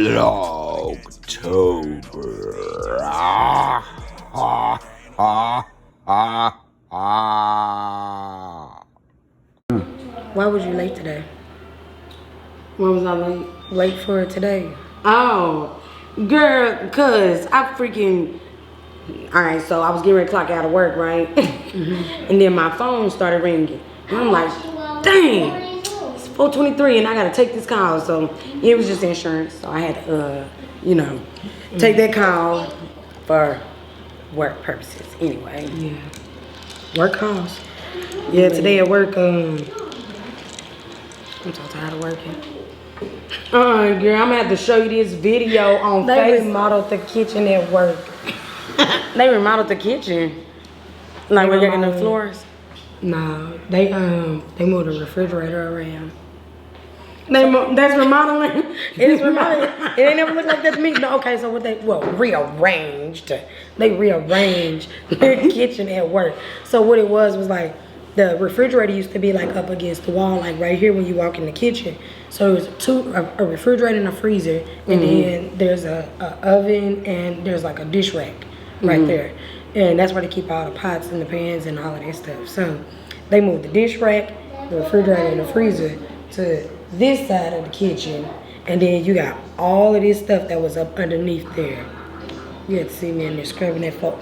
VLOGTOBER. Why was you late today? Why was I late? Late for today. Oh, girl, cause I freaking. All right, so I was getting ready to clock out of work, right? And then my phone started ringing, and I'm like, dang, it's 4:23, and I gotta take this call. So it was just insurance, so I had to, take that call for work purposes. Anyway, Yeah. Work calls. yeah, today at work, I'm so tired of working. girl, I'm gonna have to show you this video on They Facebook. remodeled the kitchen at work. They remodeled the kitchen. Like we're getting the floors. No, they moved the refrigerator around. That's remodeling. It's remodeled. It ain't never looked like that to me. No, okay, so what rearranged. They rearranged the kitchen at work. So what it was like the refrigerator used to be like up against the wall, like right here when you walk in the kitchen. So it was a refrigerator and a freezer, and then there's a oven and there's like a dish rack right there. And that's where they keep all the pots and the pans and all of that stuff. So they moved the dish rack, the refrigerator, and the freezer to this side of the kitchen. And then you got all of this stuff that was up underneath there. You had to see me in there scrubbing that phone.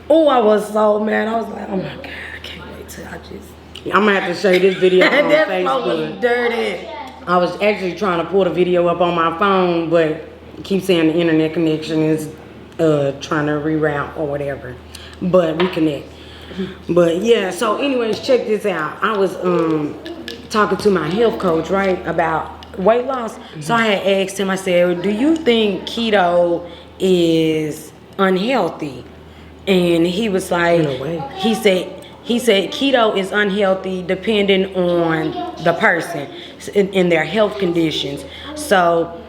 Oh, I was so mad. I was like, oh my God, I can't wait till I just... I'm gonna have to show you this video on that phone was Facebook. dirty. I was actually trying to pull the video up on my phone, but it keeps saying the internet connection is trying to reroute or whatever. But reconnect. But yeah, so anyways, check this out. I was talking to my health coach, right, about weight loss. So I had asked him, I said, do you think keto is unhealthy? And he was like, No way. he said keto is unhealthy depending on the person in their health conditions. So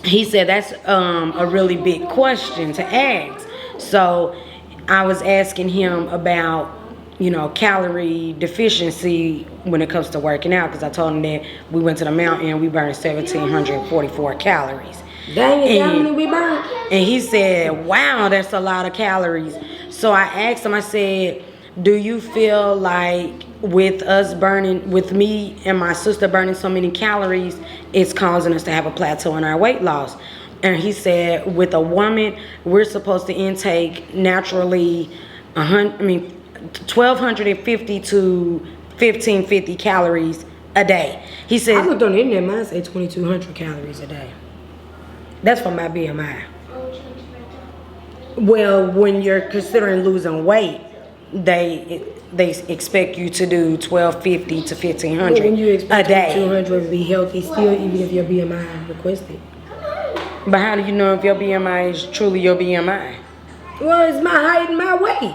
he said that's a really big question to ask. So I was asking him about, calorie deficiency when it comes to working out, because I told him that we went to the mountain and we burned 1,744 calories. Dang it, how many we burned? And he said, wow, that's a lot of calories. So I asked him, I said, do you feel like with me and my sister burning so many calories, it's causing us to have a plateau in our weight loss? And he said, with a woman, we're supposed to intake naturally 1,250 to 1,550 calories a day. He said, I looked on the internet, mine say 2,200 calories a day. That's for my BMI. well, when you're considering losing weight, they expect you to do 1,250 to 1,500 When you expect a day. 200 to be healthy still, even if your BMI requested. But how do you know if your BMI is truly your BMI? Well, it's my height and my weight.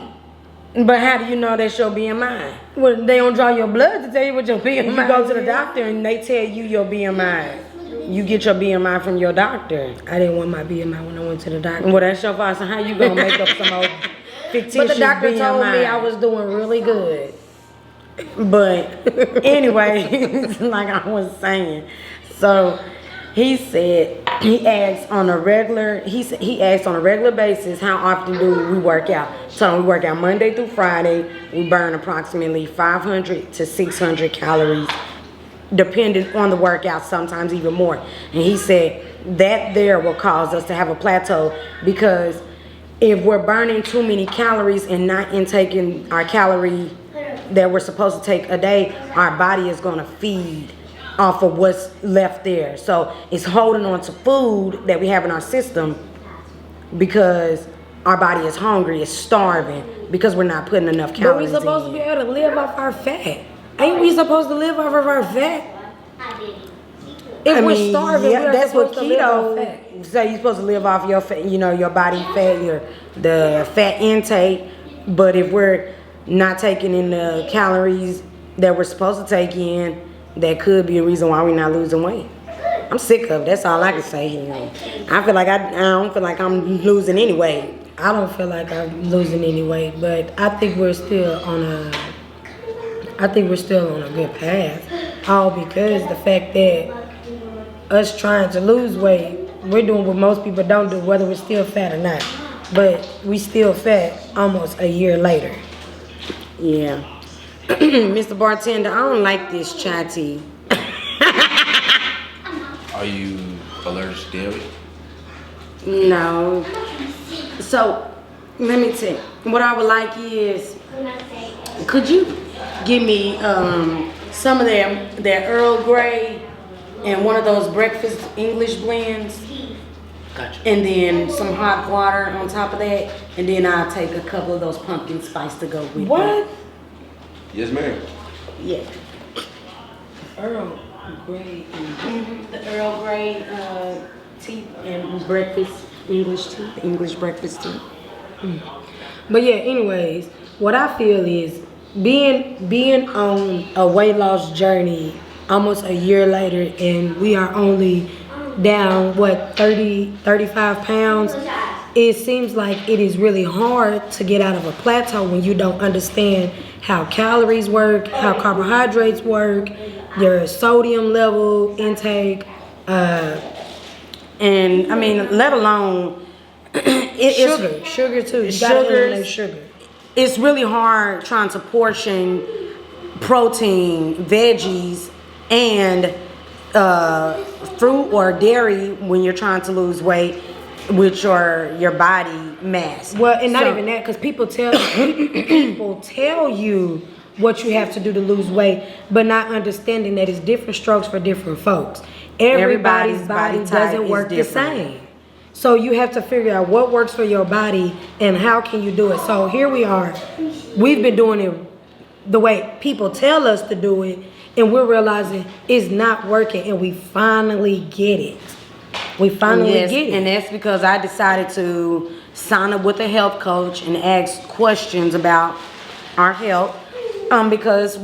But how do you know that's your BMI? Well, they don't draw your blood to tell you what your BMI You go to the is. doctor and they tell you your BMI. You get your BMI from your doctor. I didn't want my BMI when I went to the doctor. Well, that's your fault. So how you gonna make up some old fictitious But the doctor BMI? told me I was doing really good. But anyway, like I was saying, so he said he asks on a regular basis how often do we work out. So we work out Monday through Friday. We burn approximately 500 to 600 calories, depending on the workout, sometimes even more. And he said that there will cause us to have a plateau, because if we're burning too many calories and not intaking our calorie that we're supposed to take a day, our body is going to feed off of what's left there. So it's holding on to food that we have in our system because our body is hungry, it's starving, because we're not putting enough But calories we're supposed to be able to live off our fat. Ain't we supposed to live off of our fat? If we're starving, yeah, we're that's what supposed to live off keto. fat. So you're supposed to live off your fat, your body fat, the fat intake. But if we're not taking in the calories that we're supposed to take in, that could be a reason why we're not losing weight. I'm sick of it. That's all I can say. I feel like I don't feel like I'm losing any weight. I don't feel like I'm losing any weight, but I think we're still on a good path. All because the fact that us trying to lose weight, we're doing what most people don't do, whether we're still fat or not. But we still fat almost a year later. Yeah. Mr. Bartender, I don't like this chai tea. Are you allergic to dairy? No. So, let me tell you. What I would like is, could you give me some of that Earl Grey and one of those breakfast English blends? Gotcha. And then some hot water on top of that. And then I'll take a couple of those pumpkin spice to go with What? Yes, ma'am. it. Yeah. Earl Grey. The Earl Grey tea and breakfast English tea. English breakfast tea. But yeah, anyways, what I feel is being on a weight loss journey almost a year later, and we are only down 35 pounds. It seems like it is really hard to get out of a plateau when you don't understand how calories work, how carbohydrates work, your sodium level intake, And I mean, let alone sugar too. You gotta eliminate sugar. It's really hard trying to portion protein, veggies, and fruit or dairy when you're trying to lose weight with your body mass. Well, and not even that, because people tell you what you have to do to lose weight, but not understanding that it's different strokes for different folks. Everybody's body type doesn't is work the different. same. So you have to figure out what works for your body and how can you do it. So here we are. We've been doing it the way people tell us to do it, and we're realizing it's not working, and we finally get it. We finally Yes, get it. and that's because I decided to sign up with a health coach and ask questions about our health. Because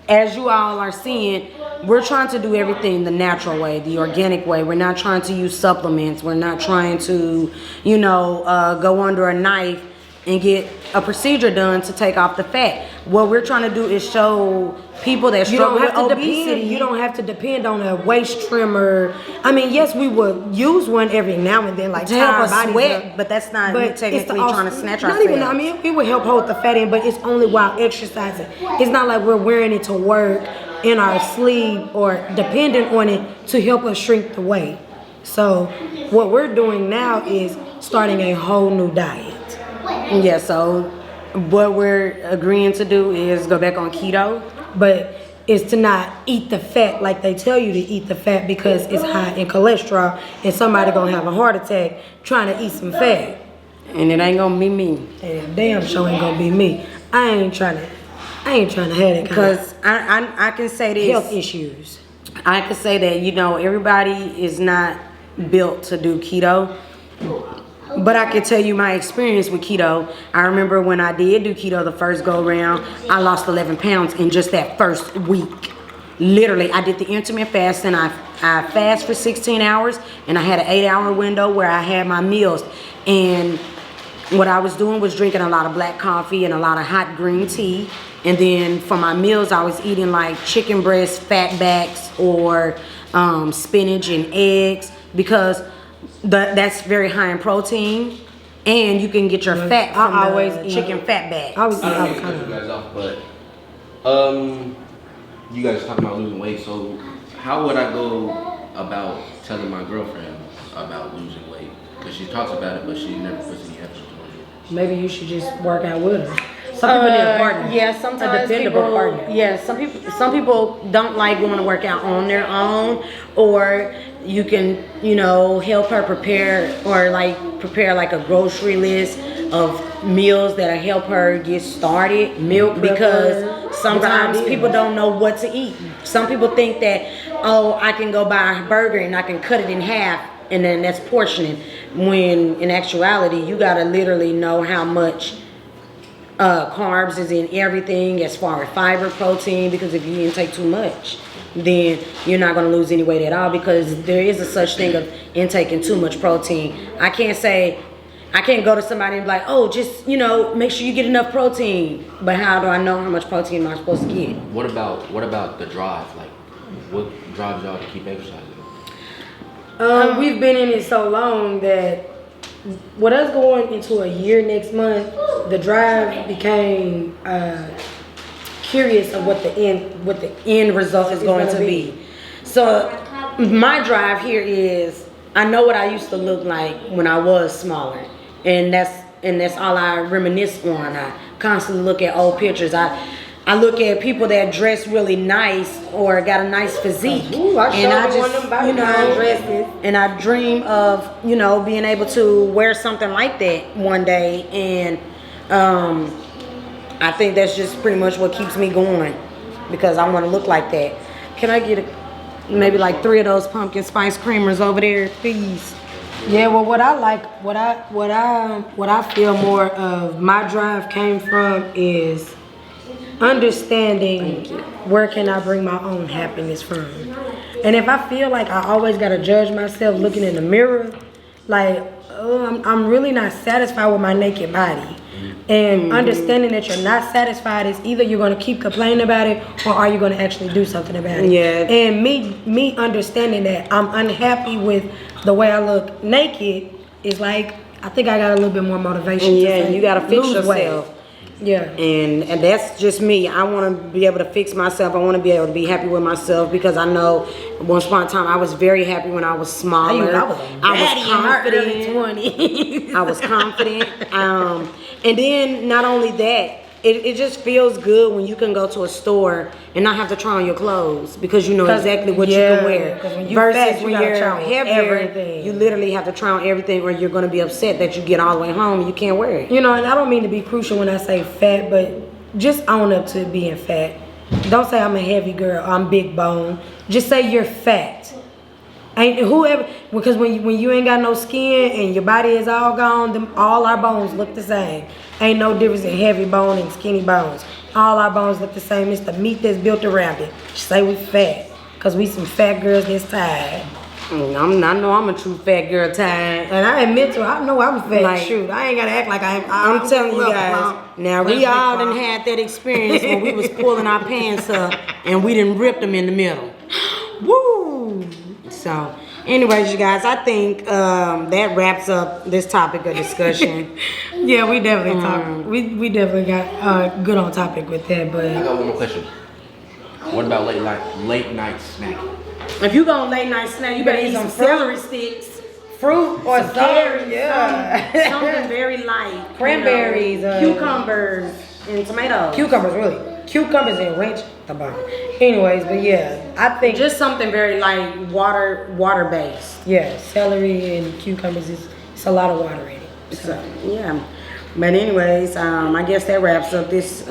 as you all are seeing, we're trying to do everything the natural way, the organic way. We're not trying to use supplements. We're not trying to, go under a knife and get a procedure done to take off the fat. What we're trying to do is show people that You don't struggle have with to obesity. depend. You don't have to depend on a waist trimmer. I mean, yes, we would use one every now and then, like To help tie our us bodies sweat, up. but that's not But technically it's trying to snatch not ourselves. even. I mean, it would help hold the fat in, but it's only while exercising. It's not like we're wearing it to work in our sleeve or dependent on it to help us shrink the weight. So what we're doing now is starting a whole new diet. Yeah, so what we're agreeing to do is go back on keto. But it's to not eat the fat like they tell you to eat the fat because it's high in cholesterol and somebody gonna have a heart attack trying to eat some fat. And it ain't gonna be me. And damn sure ain't gonna be me. I ain't trying to have that kind of Because I can say this. health issues. I can say that, everybody is not built to do keto. But I can tell you my experience with keto. I remember when I did do keto the first go round, I lost 11 pounds in just that first week. Literally, I did the intermittent fast, and I fast for 16 hours, and I had an 8-hour window where I had my meals. And what I was doing was drinking a lot of black coffee and a lot of hot green tea. And then for my meals, I was eating like chicken breast, fat backs, or spinach and eggs, because that's very high in protein, and you can get your fat from the chicken fat bag. I was I don't mean to cut you guys off, but you guys talking about losing weight. So how would I go about telling my girlfriend about losing weight? Because she talks about it, but she never puts any effort on it. maybe you should just work out with her. Some people need a partner. Yeah, sometimes a dependable people, partner. Yeah, some people don't like going to work out on their own, or you can, help her prepare like a grocery list of meals that'll help her get started. Meal prep because her. sometimes Good people idea. don't know what to eat. Some people think that, I can go buy a burger and I can cut it in half and then that's portioning. When in actuality, you gotta literally know how much carbs is in everything as far as fiber, protein, because if you intake too much, then you're not going to lose any weight at all, because there is a such thing of intaking too much protein. I can't go to somebody and be like, oh, just, make sure you get enough protein. But how do I know how much protein am I supposed to get? What about the drive? Like, what drives y'all to keep exercising? We've been in it so long that with us going into a year next month, the drive became curious of what the end result is going to be. So my drive here is, I know what I used to look like when I was smaller, and that's all I reminisce on. I constantly look at old pictures. I look at people that dress really nice or got a nice physique. Ooh, and I one of them dresses. And I dream of, you know, being able to wear something like that one day. And I think that's just pretty much what keeps me going, because I want to look like that. Can I get maybe like 3 of those pumpkin spice creamers over there, please? Yeah, well, what I feel more of my drive came from is understanding where can I bring my own happiness from. And if I feel like I always got to judge myself looking in the mirror, like, I'm really not satisfied with my naked body. And understanding that you're not satisfied is either you're going to keep complaining about it or are you going to actually do something about it. Yeah. And me understanding that I'm unhappy with the way I look naked is like, I think I got a little bit more motivation. Yeah, you got to fix yourself. Weight. Yeah. And that's just me. I want to be able to fix myself. I want to be able to be happy with myself, because I know once upon a time I was very happy when I was smaller. I was confident. I was confident. And then not only that, it just feels good when you can go to a store and not have to try on your clothes, because you know exactly what you can wear. When you Versus fat, when you're heavier, you literally have to try on everything, or you're going to be upset that you get all the way home and you can't wear it. You know, and I don't mean to be crucial when I say fat, but just own up to being fat. Don't say I'm a heavy girl, I'm big bone. Just say you're fat. Ain't whoever, because when you ain't got no skin and your body is all gone, all our bones look the same. Ain't no difference in heavy bone and skinny bones. All our bones look the same. It's the meat that's built around it. Just say we fat, because we some fat girls that's tired. I know I'm a true fat girl tired. And I admit to, I know I'm fat. Like, shoot, I ain't gotta act like I'm telling you guys. Now we all done had that experience when we was pulling our pants up and we done ripped them in the middle. Woo! So, anyways, you guys, I think that wraps up this topic of discussion. Yeah, we definitely talked. We definitely got good on topic with that. But I got one more question. What about late night snacking? If you gonna late night snack, you better eat some celery sticks, fruit or some carrots, something very light. Cranberries, cucumbers, and tomatoes. Cucumbers and ranch the bomb. Anyways, but yeah, I think just something very light, water based. Yeah, celery and cucumbers it's a lot of water in it. So yeah, but anyways, I guess that wraps up this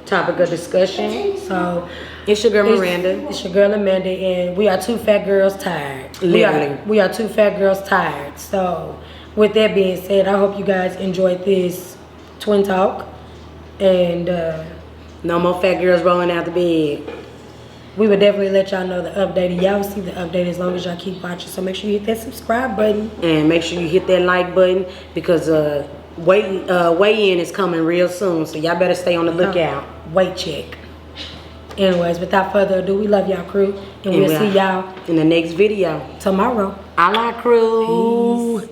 topic of discussion. So it's your girl Miranda. It's your girl Amanda, and we are two fat girls tired. Literally. We are two fat girls tired. So with that being said, I hope you guys enjoyed this twin talk. And no more fat girls rolling out the bed. We would definitely let y'all know the update, and y'all will see the update as long as y'all keep watching. So make sure you hit that subscribe button. And make sure you hit that like button, because weigh-in is coming real soon. So y'all better stay on the lookout. Weight check. Anyways, without further ado, we love y'all, crew. And we'll see y'all in the next video tomorrow. I like crew. Peace.